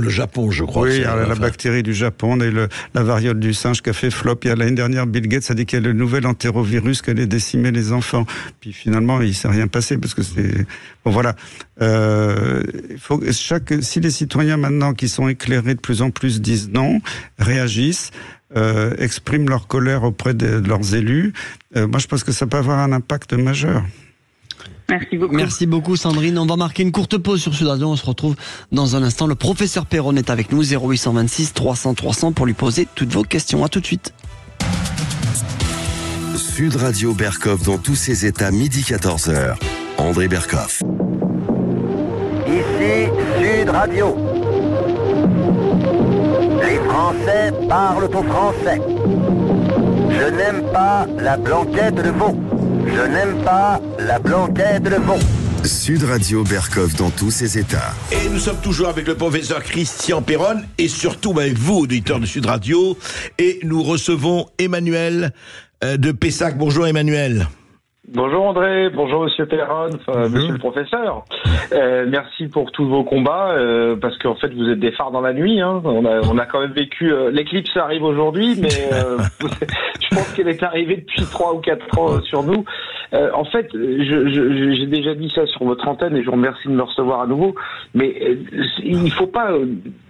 Japon, je crois. Oui, la bactérie du Japon, et la variole du singe qui a fait flop. Il y a l'année dernière, Bill Gates a dit qu'il y a le nouvel entérovirus qui allait décimer les enfants. Puis finalement, il s'est rien passé parce que c'est bon. Voilà. Si les citoyens maintenant qui sont éclairés de plus en plus disent non, réagissent. Expriment leur colère auprès de leurs élus. Moi, je pense que ça peut avoir un impact majeur. Merci beaucoup. Merci beaucoup, Sandrine. On va marquer une courte pause sur Sud Radio. On se retrouve dans un instant. Le professeur Perron est avec nous, 0826 300 300, pour lui poser toutes vos questions. À tout de suite. Sud Radio Berkov dans tous ses états, midi 14h. André Berkov. Ici Sud Radio. Les Français parlent au français. Je n'aime pas la blanquette de veau. Je n'aime pas la blanquette de veau. Sud Radio Berkov dans tous ses états. Et nous sommes toujours avec le professeur Christian Perron et surtout avec vous, auditeurs de Sud Radio. Et nous recevons Emmanuel de Pessac. Bonjour Emmanuel. Bonjour André, bonjour Monsieur Perron, Monsieur le professeur. Merci pour tous vos combats, parce qu'en fait vous êtes des phares dans la nuit. Hein. On a quand même vécu l'éclipse arrive aujourd'hui, mais je pense qu'elle est arrivée depuis 3 ou 4 ans sur nous. En fait, j'ai déjà dit ça sur votre antenne et je vous remercie de me recevoir à nouveau. Mais il ne faut pas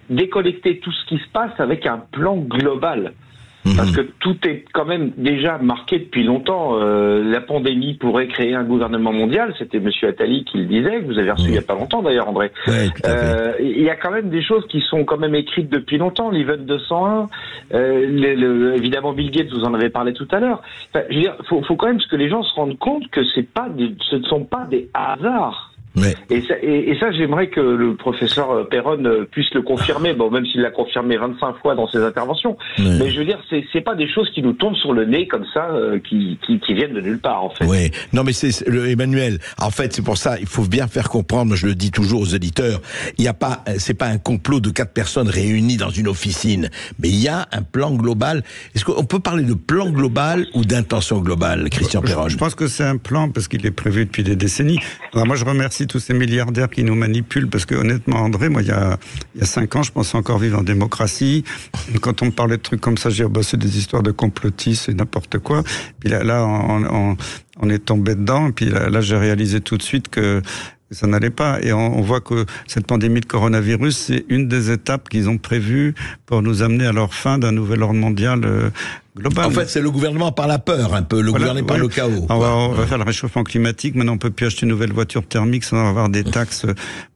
déconnecter tout ce qui se passe avec un plan global. Parce que tout est quand même déjà marqué depuis longtemps. La pandémie pourrait créer un gouvernement mondial. C'était Monsieur Attali qui le disait, que vous avez reçu il n'y a pas longtemps d'ailleurs, André. Ouais, il y a quand même des choses qui sont quand même écrites depuis longtemps. L'Event 201, évidemment Bill Gates, vous en avez parlé tout à l'heure. Enfin, je veux dire, faut quand même que les gens se rendent compte que ce ne sont pas des hasards. Ouais. Et ça, j'aimerais que le professeur Perron puisse le confirmer, bon, même s'il l'a confirmé 25 fois dans ses interventions. Ouais. Mais je veux dire, c'est pas des choses qui nous tombent sur le nez comme ça, qui viennent de nulle part, en fait. Oui. Non, mais Emmanuel, en fait, c'est pour ça, il faut bien faire comprendre, je le dis toujours aux auditeurs, c'est pas un complot de 4 personnes réunies dans une officine, mais il y a un plan global. Est-ce qu'on peut parler de plan global ou d'intention globale, Christian Perron? Je pense que c'est un plan parce qu'il est prévu depuis des décennies. Alors moi, je remercie tous ces milliardaires qui nous manipulent, parce que honnêtement, André, moi, il y a 5 ans, je pensais encore vivre en démocratie. Quand on me parlait de trucs comme ça, je disais, c'est des histoires de complotistes, c'est n'importe quoi. Puis là on est tombé dedans, et puis là j'ai réalisé tout de suite que ça n'allait pas. Et on voit que cette pandémie de coronavirus, c'est une des étapes qu'ils ont prévues pour nous amener à leur fin d'un nouvel ordre mondial global. En fait, c'est le gouvernement par la peur, un peu, gouvernement par le chaos. On va faire le réchauffement climatique. Maintenant, on peut plus acheter une nouvelle voiture thermique sans avoir des taxes.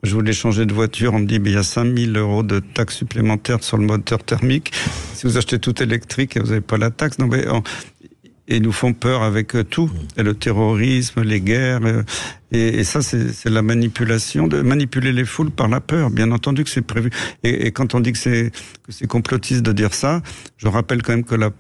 Je voulais changer de voiture. On me dit, il y a 5 000 € de taxes supplémentaires sur le moteur thermique. Si vous achetez tout électrique, vous n'avez pas la taxe. Non, mais et ils nous font peur avec tout, et le terrorisme, les guerres, et ça c'est la manipulation, de manipuler les foules par la peur. Bien entendu que c'est prévu. Et quand on dit que c'est complotiste de dire ça, je rappelle quand même que la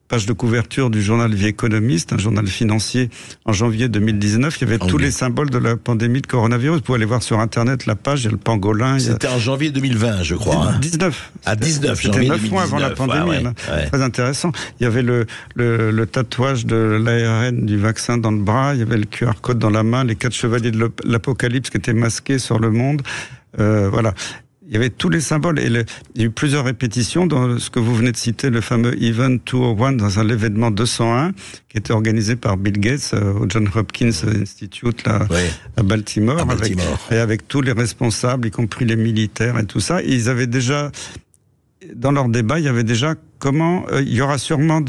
page de couverture du journal The Economist, un journal financier, en janvier 2019, il y avait tous les symboles de la pandémie de coronavirus. Vous pouvez aller voir sur Internet la page, il y a le pangolin. C'était en janvier 2020, je crois. 19. À 19, c'était 9 mois avant la pandémie. Ouais. Très intéressant. Il y avait le tatouage de l'ARN du vaccin dans le bras, il y avait le QR code dans la main, les 4 chevaliers de l'apocalypse qui étaient masqués sur le monde. Voilà. Il y avait tous les symboles et il y a eu plusieurs répétitions dans ce que vous venez de citer, le fameux Event 201 dans l'événement 201 qui était organisé par Bill Gates au Johns Hopkins Institute à Baltimore. Avec tous les responsables, y compris les militaires et tout ça. Et ils avaient déjà, dans leur débat, il y avait déjà comment il y aura sûrement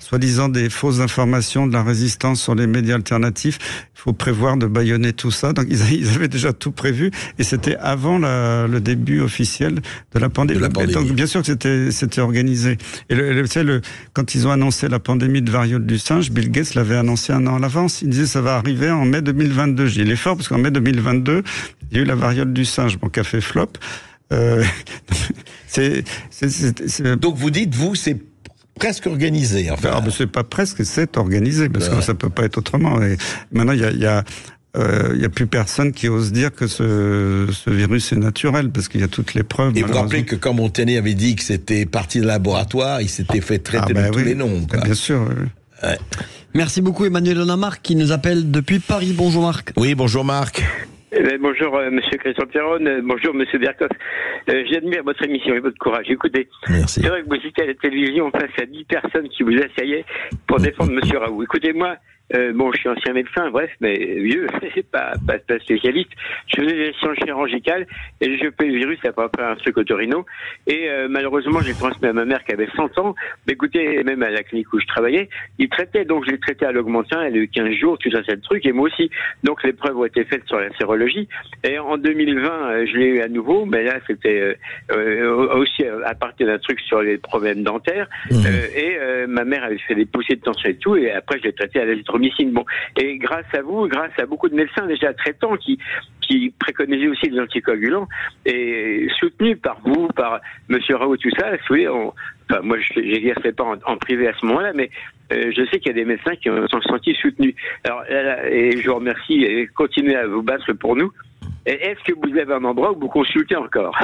soi-disant des fausses informations de la résistance sur les médias alternatifs. Il faut prévoir de bâillonner tout ça. Donc ils avaient déjà tout prévu et c'était avant le début officiel de la pandémie. Donc bien sûr que c'était organisé. Et quand ils ont annoncé la pandémie de variole du singe, Bill Gates l'avait annoncé 1 an à l'avance. Il disait ça va arriver en mai 2022. J'ai l'effort parce qu'en mai 2022, il y a eu la variole du singe, qui a fait flop. Donc vous dites, c'est presque organisé. Enfin. Alors, c'est pas presque, c'est organisé, parce que ça peut pas être autrement. Et maintenant, il y a plus personne qui ose dire que ce virus est naturel, parce qu'il y a toutes les preuves. Et vous rappelez que quand Montagnier avait dit que c'était parti de laboratoire, il s'était fait traiter de tous les noms. Quoi. Bien sûr. Ouais. Merci beaucoup Emmanuel. On a Marc qui nous appelle depuis Paris. Bonjour Marc. Oui, bonjour Marc. Bonjour Monsieur Christian Perron, bonjour Monsieur Berkov. J'admire votre émission et votre courage. Écoutez, merci. C'est vrai que vous étiez à la télévision face à 10 personnes qui vous assaillaient pour défendre Monsieur Raoult. Écoutez-moi, je suis ancien médecin, bref, mais vieux, pas spécialiste. Je faisais des sciences chirurgicales et j'ai chopé le virus après un truc au Torino. Et malheureusement, j'ai transmis à ma mère qui avait 100 ans. Mais écoutez, même à la clinique où je travaillais, ils traitaient, donc je l'ai traité à l'Augmentin, elle a eu 15 jours, tout ça, c'est le truc, et moi aussi. Donc les preuves ont été faites sur la sérologie. Et en 2020, je l'ai eu à nouveau, mais là, c'était aussi à partir d'un truc sur les problèmes dentaires. Et ma mère avait fait des poussées de tension et tout, et après, je l'ai traité à l'azithromycine. Bon, et grâce à vous, grâce à beaucoup de médecins déjà traitants qui préconisaient aussi des anticoagulants, et soutenus par vous, par Monsieur Raoult, tout ça, vous voyez, moi, j'exerçais pas en privé à ce moment-là, mais je sais qu'il y a des médecins qui sont sentis soutenus. Alors, et je vous remercie et continuez à vous battre pour nous. Est-ce que vous avez un endroit où vous consultez encore?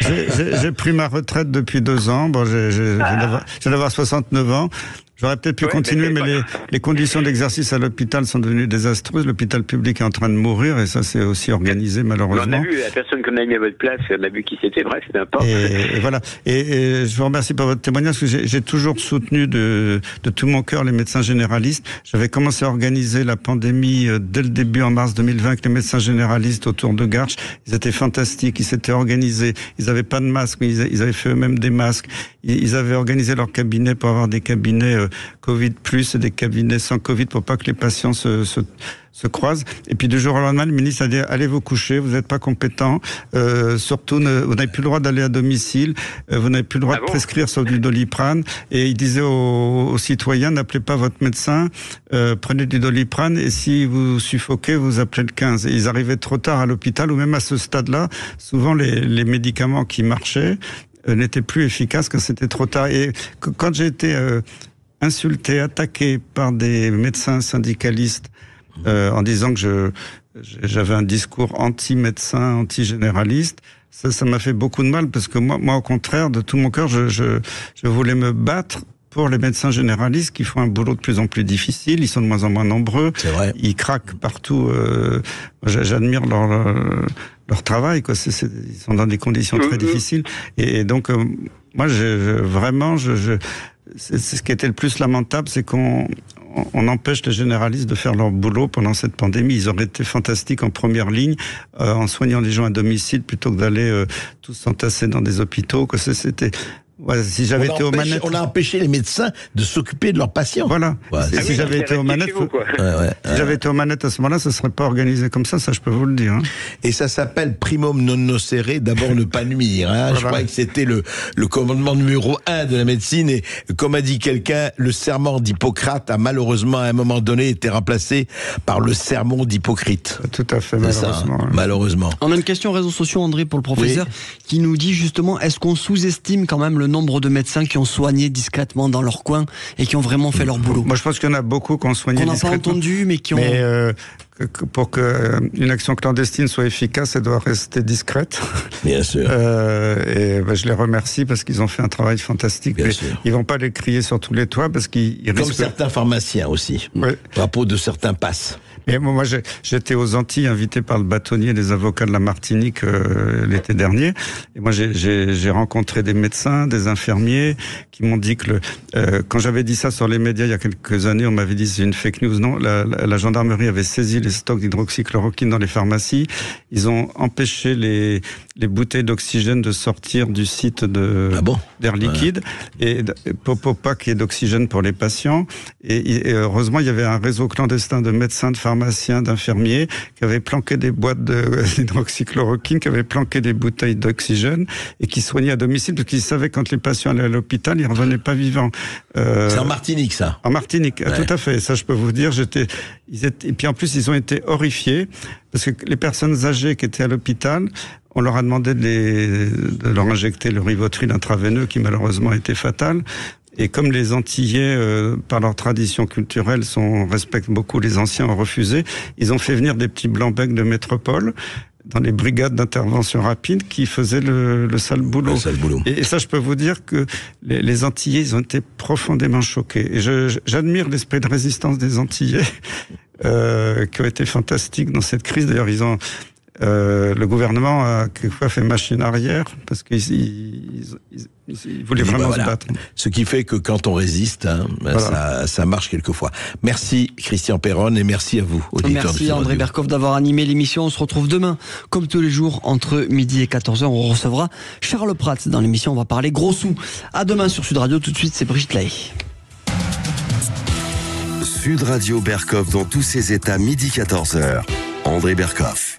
J'ai pris ma retraite depuis 2 ans. Bon, j'ai d'avoir 69 ans. J'aurais peut-être pu continuer, mais les conditions d'exercice à l'hôpital sont devenues désastreuses. L'hôpital public est en train de mourir, et ça, c'est aussi organisé, malheureusement. On a vu la personne qu'on a mis à votre place, on a vu qui c'était, bref, c'est n'importe. Et voilà. Et je vous remercie pour votre témoignage, parce que j'ai toujours soutenu de tout mon cœur les médecins généralistes. J'avais commencé à organiser la pandémie dès le début, en mars 2020, avec les médecins généralistes autour de Garches. Ils étaient fantastiques, ils s'étaient organisés. Ils n'avaient pas de masques, mais ils avaient fait eux-mêmes des masques. Ils avaient organisé leur cabinet pour avoir des cabinets Covid plus et des cabinets sans Covid pour pas que les patients se croisent. Et puis du jour au lendemain, le ministre a dit allez vous coucher, vous n'êtes pas compétent. Surtout, vous n'avez plus le droit d'aller à domicile. Vous n'avez plus le droit de prescrire sauf du Doliprane. Et il disait aux citoyens n'appelez pas votre médecin, prenez du Doliprane et si vous suffoquez, vous appelez le 15. Et ils arrivaient trop tard à l'hôpital ou même à ce stade-là. Souvent, les médicaments qui marchaient n'étaient plus efficaces quand c'était trop tard. Et quand j'ai été insulté, attaqué par des médecins syndicalistes en disant que j'avais un discours anti-médecin, anti-généraliste, ça m'a fait beaucoup de mal parce que moi au contraire, de tout mon cœur, je voulais me battre pour les médecins généralistes qui font un boulot de plus en plus difficile. Ils sont de moins en moins nombreux. C'est vrai. Ils craquent partout. J'admire leur travail, quoi. Ils sont dans des conditions très difficiles. Et donc, moi, vraiment, c'est ce qui était le plus lamentable, c'est qu'on empêche les généralistes de faire leur boulot pendant cette pandémie. Ils auraient été fantastiques en première ligne, en soignant les gens à domicile, plutôt que d'aller tous s'entasser dans des hôpitaux. C'était... Ouais, si j'avais été aux manettes, on a empêché les médecins de s'occuper de leurs patients. Voilà. Ouais, si j'avais été aux manettes, si j'avais été aux manettes à ce moment-là, ça serait pas organisé comme ça je peux vous le dire. Hein. Et ça s'appelle primum non nocere, d'abord ne pas nuire. Hein. Voilà. Je crois que c'était le commandement numéro 1 de la médecine. Et comme a dit quelqu'un, le serment d'Hippocrate a malheureusement à un moment donné été remplacé par le sermon d'Hypocrite. Tout à fait, malheureusement. Ça, malheureusement. On a une question réseaux sociaux, André, pour le professeur, qui nous dit justement, est-ce qu'on sous-estime quand même le nombre de médecins qui ont soigné discrètement dans leur coin et qui ont vraiment fait leur boulot? Moi, je pense qu'il y en a beaucoup qui ont soigné discrètement. On n'a pas entendu, mais qui ont... Mais pour qu'une action clandestine soit efficace, elle doit rester discrète. Bien sûr. Et je les remercie parce qu'ils ont fait un travail fantastique. Bien sûr. Ils vont pas les crier sur tous les toits parce qu'ils risquent... Comme certains pharmaciens aussi. Oui. À propos de certains passes. Et moi, j'étais aux Antilles, invité par le bâtonnier des avocats de la Martinique l'été dernier. Et moi, j'ai rencontré des médecins, des infirmiers qui m'ont dit que quand j'avais dit ça sur les médias il y a quelques années, on m'avait dit c'est une fake news. Non, la gendarmerie avait saisi les stocks d'hydroxychloroquine dans les pharmacies. Ils ont empêché les bouteilles d'oxygène de sortir du site d'Air Liquide et pour pas qu'il y ait d'oxygène pour les patients. Et heureusement, il y avait un réseau clandestin de médecins, de pharmaciens, d'infirmiers qui avaient planqué des boîtes d'hydroxychloroquine, qui avaient planqué des bouteilles d'oxygène et qui soignaient à domicile parce qu'ils savaient quand les patients allaient à l'hôpital, ils revenaient pas vivants. C'est en Martinique, ça? En Martinique, tout à fait. Ça, je peux vous dire, et puis en plus, ils ont été horrifiés parce que les personnes âgées qui étaient à l'hôpital, on leur a demandé de leur injecter le Rivotril intraveineux qui malheureusement était fatal. Et comme les Antillais, par leur tradition culturelle, respectent beaucoup les anciens, ont refusé, ils ont fait venir des petits blancs-becs de métropole dans les brigades d'intervention rapide qui faisaient le sale boulot. Et ça, je peux vous dire que les Antillais, ils ont été profondément choqués. Et j'admire l'esprit de résistance des Antillais qui ont été fantastiques dans cette crise. D'ailleurs, le gouvernement a quelquefois fait machine arrière parce qu'ils voulaient vraiment se battre. Ce qui fait que quand on résiste, ça marche quelquefois. Merci Christian Perron et merci à vous, auditeurs. Merci André Berkoff d'avoir animé l'émission. On se retrouve demain, comme tous les jours, entre midi et 14h. On recevra Charles Prats dans l'émission. On va parler gros sous. À demain sur Sud Radio. Tout de suite, c'est Brigitte Lahaye. Sud Radio Berkoff dans tous ses états, midi 14h. André Berkoff.